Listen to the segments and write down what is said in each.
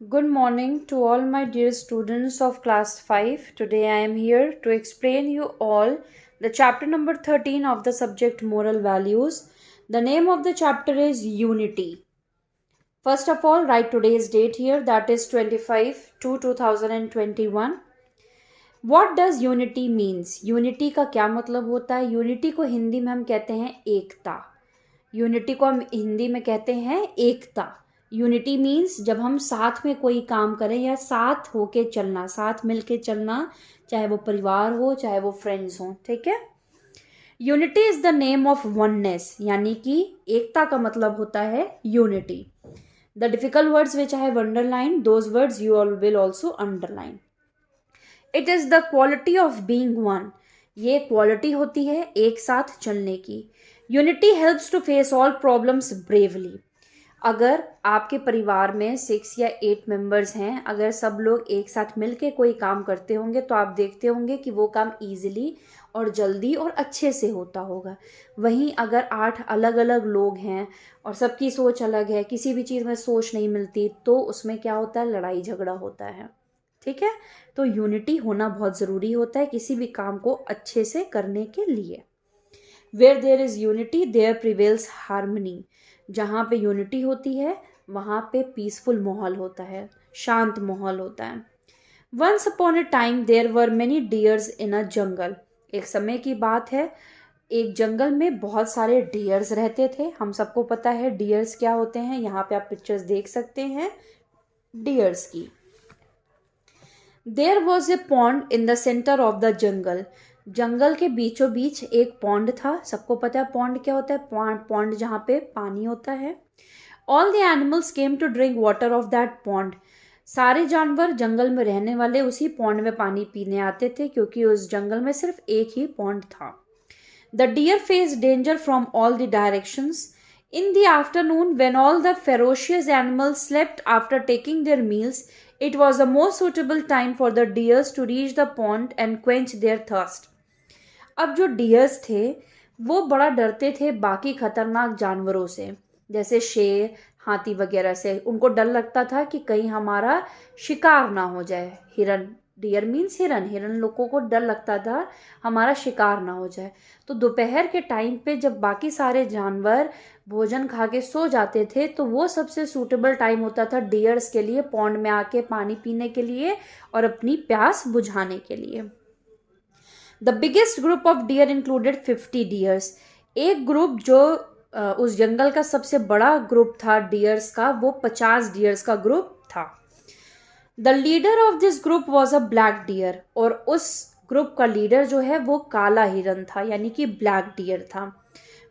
Good morning to all my dear students of class 5. Today I am here to explain you all the chapter number 13 of the subject moral values. The name of the chapter is Unity. First of all, write today's date here, that is 25 to 2021. What does unity means? Unity का क्या मतलब होता है? Unity को हिंदी में हम कहते हैं एकता. यूनिटी को हम हिंदी में कहते हैं एकता. यूनिटी मीन्स जब हम साथ में कोई काम करें या साथ होके चलना, साथ मिलके चलना, चाहे वो परिवार हो चाहे वो फ्रेंड्स हो. ठीक है. Unity is the name of oneness, यानी कि एकता का मतलब होता है unity. The difficult words which I have underline, those words you all will also underline. It is the quality of being one. ये क्वालिटी होती है एक साथ चलने की. Unity helps to face all problems bravely. अगर आपके परिवार में 6 या 8 मेंबर्स हैं, अगर सब लोग एक साथ मिलके कोई काम करते होंगे तो आप देखते होंगे कि वो काम इजीली और जल्दी और अच्छे से होता होगा. वहीं अगर 8 अलग अलग लोग हैं और सबकी सोच अलग है, किसी भी चीज़ में सोच नहीं मिलती, तो उसमें क्या होता है, लड़ाई झगड़ा होता है. ठीक है. तो यूनिटी होना बहुत ज़रूरी होता है किसी भी काम को अच्छे से करने के लिए. Where there is unity, there prevails harmony. जहाँ पे यूनिटी होती है वहाँ पे पीसफुल माहौल होता है, शांत माहौल होता है. Once upon a time there were many deers in a jungle. एक समय की बात है, एक जंगल में बहुत सारे डियर्स रहते थे. हम सबको पता है डियर्स क्या होते हैं. यहाँ पे आप पिक्चर्स देख सकते हैं डियर्स की. There was a pond in the center of the jungle. जंगल के बीचों बीच एक पॉन्ड था. सबको पता है पॉन्ड क्या होता है. पॉन्ड जहाँ पे पानी होता है. All the animals came to drink water of that pond. सारे जानवर जंगल में रहने वाले उसी पॉन्ड में पानी पीने आते थे, क्योंकि उस जंगल में सिर्फ एक ही पॉन्ड था. The deer face danger from all the directions. In the afternoon, when all the ferocious animals slept after taking their meals, it was the most suitable time for the deers to reach the pond and quench their thirst. अब जो dears थे वो बड़ा डरते थे बाकी खतरनाक जानवरों से, जैसे शेर, हाथी वगैरह से. उनको डर लगता था कि कहीं हमारा शिकार ना हो जाए. हिरन, डियर मीन्स हिरन. हिरन लोगों को डर लगता था हमारा शिकार ना हो जाए. तो दोपहर के टाइम पे जब बाकी सारे जानवर भोजन खा के सो जाते थे, तो वो सबसे सूटेबल टाइम होता था डियर्स के लिए पॉन्ड में आके पानी पीने के लिए और अपनी प्यास बुझाने के लिए. The biggest group of deer included 50 dears. एक ग्रुप जो उस जंगल का सबसे बड़ा ग्रुप था डियर्स का, वो 50 डियर्स का ग्रुप था. The leader of this group was a black deer. और उस ग्रुप का लीडर जो है वो काला हिरन था, यानी कि ब्लैक डियर था.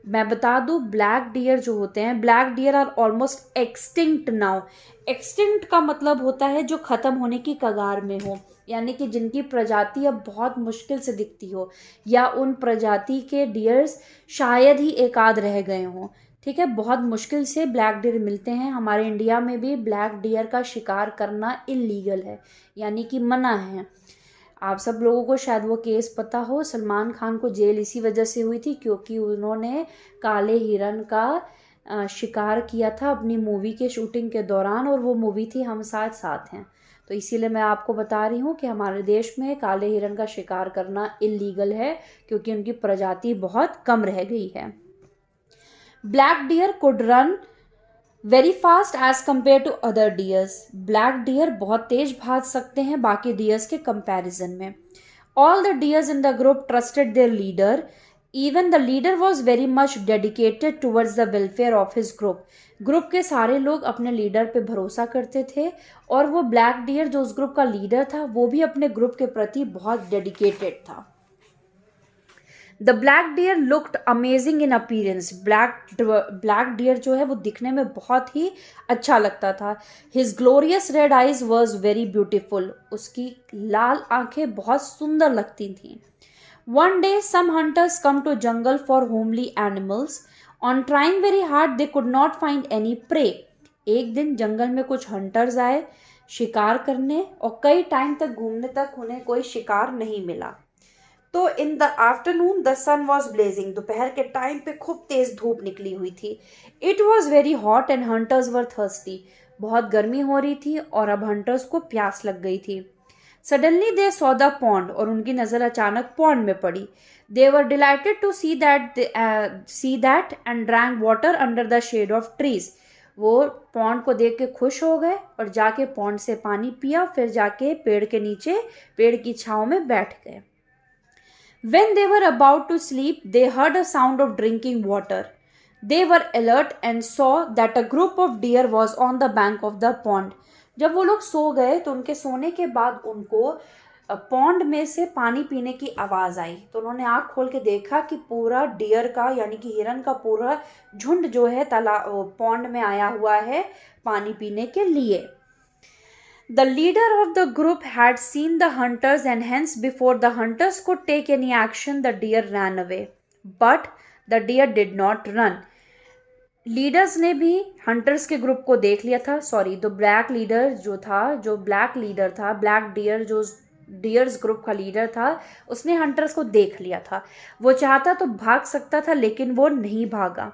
मैं बता दूं, ब्लैक डियर जो होते हैं, black deer are almost extinct now. Extinct का मतलब होता है जो खत्म होने की कगार में हो, यानी कि जिनकी प्रजाति अब बहुत मुश्किल से दिखती हो, या उन प्रजाति के डियर्स शायद ही एक आध रह गए हों. ठीक है. बहुत मुश्किल से ब्लैक डियर मिलते हैं. हमारे इंडिया में भी ब्लैक डियर का शिकार करना इलीगल है, यानी कि मना है. आप सब लोगों को शायद वो केस पता हो. सलमान खान को जेल इसी वजह से हुई थी क्योंकि उन्होंने काले हिरन का शिकार किया था अपनी मूवी के शूटिंग के दौरान, और वो मूवी थी हम साथ साथ हैं. तो इसीलिए मैं आपको बता रही हूँ कि हमारे देश में काले हिरन का शिकार करना इलीगल है, क्योंकि उनकी प्रजाति बहुत कम रह गई है. Black deer could run very fast as compare to other deers. Black deer बहुत तेज भाग सकते हैं बाकी डियर्स के कंपैरिजन में. All the dears in the group trusted there leader. Even the leader was very much dedicated towards the welfare of his group. Group के सारे लोग अपने लीडर पे भरोसा करते थे, और वो ब्लैक डियर जो उस ग्रुप का लीडर था वो भी अपने ग्रुप के प्रति बहुत डेडिकेटेड था. The black deer looked amazing in appearance. Black deer जो है वो दिखने में बहुत ही अच्छा लगता था. His glorious red eyes was very beautiful. उसकी लाल आंखें बहुत सुंदर लगती थीं. One day some hunters come to jungle for homely animals. On trying very hard they could not find any prey. एक दिन जंगल में कुछ हंटर्स आए शिकार करने, और कई टाइम तक घूमने तक उन्हें कोई शिकार नहीं मिला. तो in the afternoon the sun was blazing. दोपहर के टाइम पे खूब तेज धूप निकली हुई थी. It was very hot and hunters were thirsty. बहुत गर्मी हो रही थी और अब हंटर्स को प्यास लग गई थी। Suddenly they saw the pond, और उनकी नज़र अचानक पॉन्ड में पड़ी। They were delighted to see that and drank water under the shade of trees. वो पॉन्ड को देख के खुश हो गए और जाके पॉन्ड से पानी पिया, फिर जाके पेड़ के नीचे पेड़ की छांव में बैठ गए। When they were about to sleep, they heard a sound of drinking water. They were alert and saw that a group of deer was on the bank of the pond. जब वो लोग सो गए तो उनके सोने के बाद उनको पॉन्ड में से पानी पीने की आवाज़ आई, तो उन्होंने आँख खोल के देखा कि पूरा डियर का यानी कि हिरन का पूरा झुंड जो है तालाब पॉन्ड में आया हुआ है पानी पीने के लिए। The leader of the group had seen the hunters, and hence before the hunters could take any action, the deer ran away. But the deer did not run. Leaders ने भी हंटर्स के ग्रुप को देख लिया था। जो black leader था, black deer जो डियर्स ग्रुप का लीडर था, उसने हंटर्स को देख लिया था। वो चाहता तो भाग सकता था लेकिन वो नहीं भागा।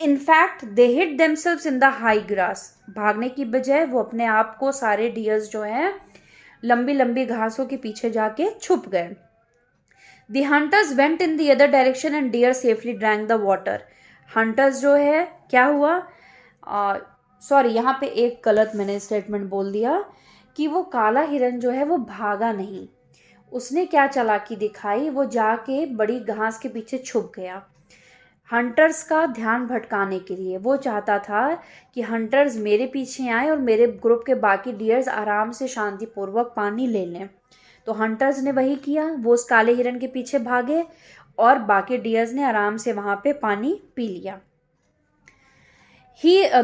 In fact they hid themselves in the high grass. भागने की बजाय वो अपने आप को सारे डियर्स जो हैं लंबी लंबी घासों के पीछे जाके छुप गए। The hunters went in the other direction and deer safely drank the water. Hunters जो है क्या हुआ, यहाँ पे एक गलत मैंने स्टेटमेंट बोल दिया कि वो काला हिरन जो है वो भागा नहीं। उसने क्या चालाकी दिखाई, वो जाके बड़ी घास के पीछे छुप गया हंटर्स का ध्यान भटकाने के लिए। वो चाहता था कि हंटर्स मेरे पीछे आए और मेरे ग्रुप के बाकी डियर्स आराम से शांतिपूर्वक पानी ले लें। तो हंटर्स ने वही किया, वो उस काले हिरन के पीछे भागे और बाकी डियर्स ने आराम से वहां पे पानी पी लिया।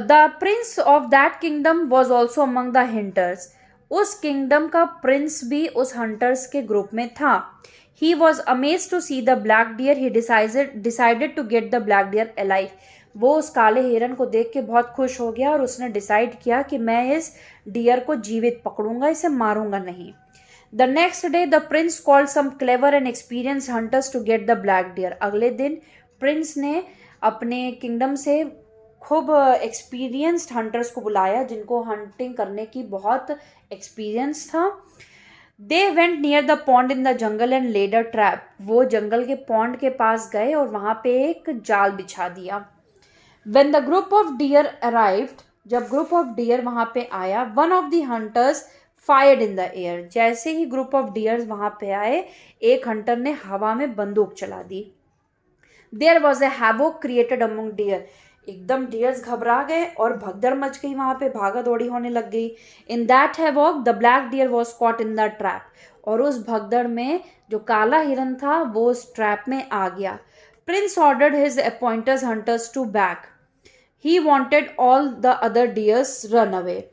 The Prince of that kingdom was also among the hunters. उस किंगडम का प्रिंस भी उस हंटर्स के ग्रुप में था। He was amazed to see the black deer. He decided to get the black deer alive. वो उस काले हिरन को देख के बहुत खुश हो गया और उसने डिसाइड किया कि मैं इस डियर को जीवित पकड़ूंगा, इसे मारूंगा नहीं। The next day, the prince called some clever and experienced hunters to get the black deer. अगले दिन प्रिंस ने अपने किंगडम से खूब एक्सपीरियंस्ड हंटर्स को बुलाया जिनको हंटिंग करने की बहुत एक्सपीरियंस था। They went near the pond in the jungle and laid a trap. वो जंगल के पॉन्ड के पास गए और वहां पे एक जाल बिछा दिया। When the group of deer arrived, जब ग्रुप ऑफ डियर वहां पे आया, one of the hunters fired in the air. जैसे ही ग्रुप ऑफ डियर्स वहां पे आए, एक हंटर ने हवा में बंदूक चला दी। There was a havoc created among deer. एकदम डियर्स घबरा गए और भगदड़ मच गई, वहां पे भागा दौड़ी होने लग गई। In that havoc the black deer was caught in the trap. और उस भगदड़ में जो काला हिरन था वो उस ट्रैप में आ गया। Prince ordered his appointers hunters to back. He wanted all the other deers run away.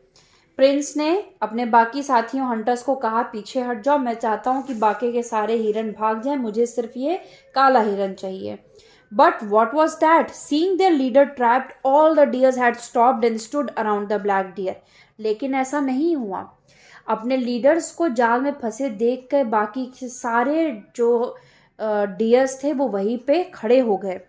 Prince ने अपने बाकी साथियों हंटर्स को कहा पीछे हट जाओ, मैं चाहता हूं कि बाकी के सारे हिरन भाग जाएं, मुझे सिर्फ ये काला हिरन चाहिए। But what was that? Seeing their leader trapped, all the deers had stopped and stood around the black deer. लेकिन ऐसा नहीं हुआ। अपने लीडर्स को जाल में फंसे देख कर बाकी के सारे जो डियर्स थे वो वहीं पे खड़े हो गए।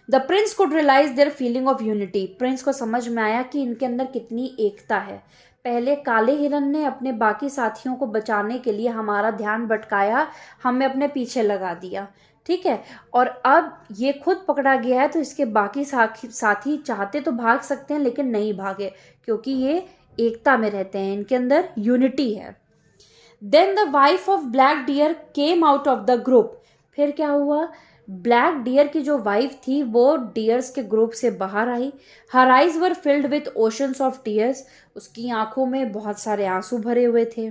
The Prince could realize their feeling of unity. Prince को समझ में आया कि इनके अंदर कितनी एकता है। पहले काले हिरन ने अपने बाकी साथियों को बचाने के लिए हमारा ध्यान भटकाया, हमें अपने पीछे लगा दिया, ठीक है, और अब ये खुद पकड़ा गया है तो इसके बाकी साथी चाहते तो भाग सकते हैं लेकिन नहीं भागे क्योंकि ये एकता में रहते हैं, इनके अंदर यूनिटी है। Then the wife of black deer came out of the group. फिर क्या हुआ, ब्लैक डियर की जो वाइफ थी वो डियर्स के ग्रुप से बाहर आई। Her eyes were filled with oceans of tears. उसकी आंखों में बहुत सारे आंसू भरे हुए थे।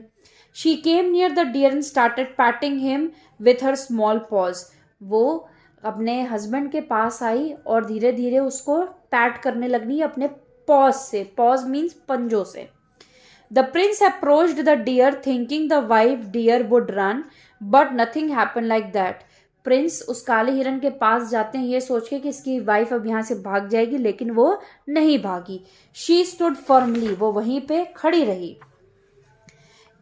She came near the deer and started patting him with her small paws. वो अपने हस्बैंड के पास आई और धीरे धीरे उसको पैट करने लगी अपने पॉज से। पॉज मीन्स पंजों से। The prince approached the deer thinking the wife deer would run, but nothing happen like that. Prince उस काले हिरन के पास जाते हैं ये सोच के कि इसकी वाइफ अब यहाँ से भाग जाएगी, लेकिन वो नहीं भागी। शी स्टूड फर्मली, वो वहीं पे खड़ी रही।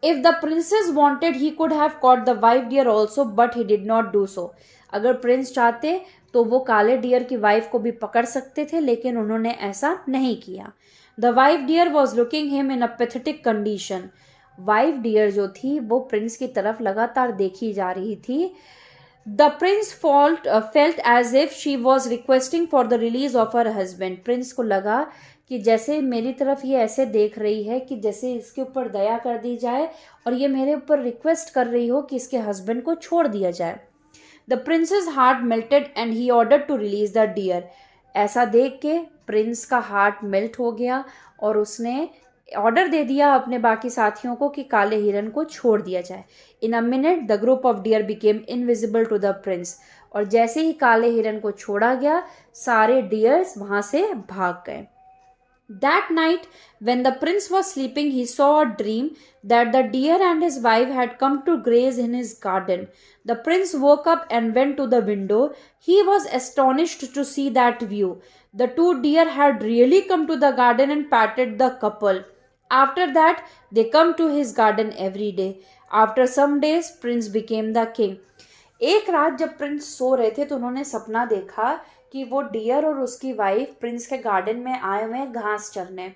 If the princes wanted he could have caught the wife deer also, but he did not do so. अगर प्रिंस चाहते तो वो काले डियर की वाइफ को भी पकड़ सकते थे, लेकिन उन्होंने ऐसा नहीं किया। The wife deer was looking him in a pathetic condition. Wife deer जो थी वो प्रिंस की तरफ लगातार देखी जा रही थी. The prince felt as if she was requesting for the release of her husband. Prince को लगा कि जैसे मेरी तरफ ये ऐसे देख रही है कि जैसे इसके ऊपर दया कर दी जाए और ये मेरे ऊपर रिक्वेस्ट कर रही हो कि इसके हस्बैंड को छोड़ दिया जाए. The prince's heart melted and he order to release the deer. ऐसा देख के प्रिंस का हार्ट मेल्ट हो गया और उसने ऑर्डर दे दिया अपने बाकी साथियों को कि काले हिरन को छोड़ दिया जाए. In a minute the group of deer became invisible to the prince. और जैसे ही काले हिरन को छोड़ा गया सारे डियर्स वहां से भाग गए. That night, when the prince was sleeping, he saw a dream that the deer and his wife had come to graze in his garden. The prince woke up and went to the window. He was astonished to see that view. The two deer had really come to the garden and patted the couple. After that, they come to his garden every day. After some days, Prince became the king. एक रात जब Prince सो रहे थे तो उन्होंने सपना देखा कि वो डियर और उसकी वाइफ प्रिंस के गार्डन में आए हुए हैं घास चरने.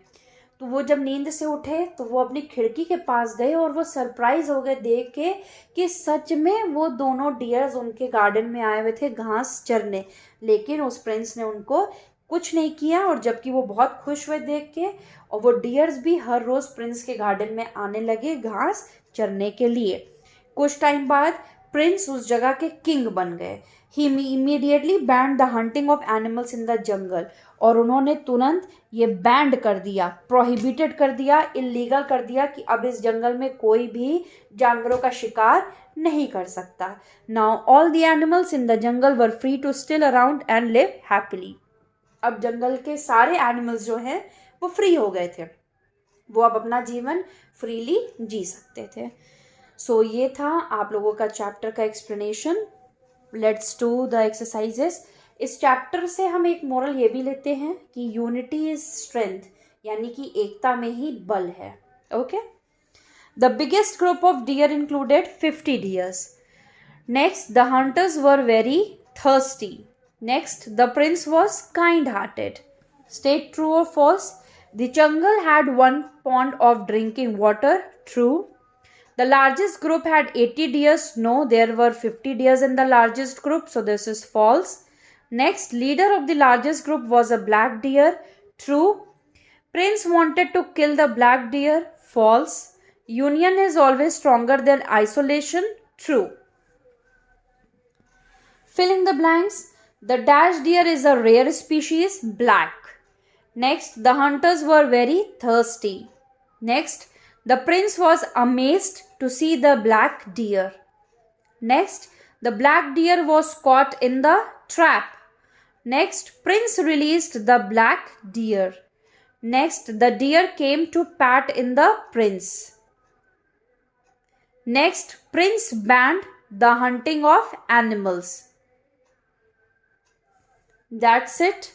तो वो जब नींद से उठे तो वो अपनी खिड़की के पास गए और वो सरप्राइज हो गए देख के कि सच में वो दोनों डियर्स उनके गार्डन में आए हुए थे घास चरने. लेकिन उस प्रिंस ने उनको कुछ नहीं किया और जबकि वो बहुत खुश हुए देख के और वो डियर्स भी हर रोज प्रिंस के गार्डन में आने लगे घास चरने के लिए. कुछ टाइम बाद प्रिंस उस जगह के किंग बन गए. He immediately banned the hunting of animals in the jungle. और उन्होंने तुरंत ये बैंड कर दिया, प्रोहिबिटेड कर दिया, इलीगल कर दिया कि अब इस जंगल में कोई भी जानवरों का शिकार नहीं कर सकता. Now all the animals in the jungle were free to still around and live happily. अब जंगल के सारे एनिमल्स जो हैं वो फ्री हो गए थे, वो अब अपना जीवन फ्रीली जी सकते थे. सो ये था आप लोगों का चैप्टर का explanation. Let's do the exercises. इस चैप्टर से हम एक मोरल ये भी लेते हैं कि यूनिटी इज स्ट्रेंथ, यानी कि एकता में ही बल है. Okay. The biggest group of deer included 50 deers. Next, the hunters were very thirsty. Next, the prince was kind hearted. State true or false. The jungle had one pond of drinking water. True. The largest group had 80 deers. No, there were 50 deers in the largest group, so this is false. Next, leader of the largest group was a black deer. True. Prince wanted to kill the black deer. False. Union is always stronger than isolation. True. Fill in the blanks. The dash deer is a rare species. Black. Next, the hunters were very thirsty. Next, the prince was amazed to see the black deer. Next, the black deer was caught in the trap. Next, prince released the black deer. Next, the deer came to pat in the prince. Next, prince banned the hunting of animals. That's it.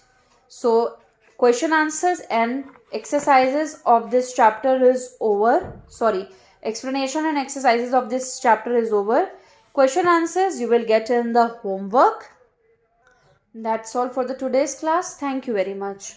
So, question answers and exercises of this chapter is over. Sorry, explanation and exercises of this chapter is over. Question answers you will get in the homework. That's all for the today's class. Thank you very much.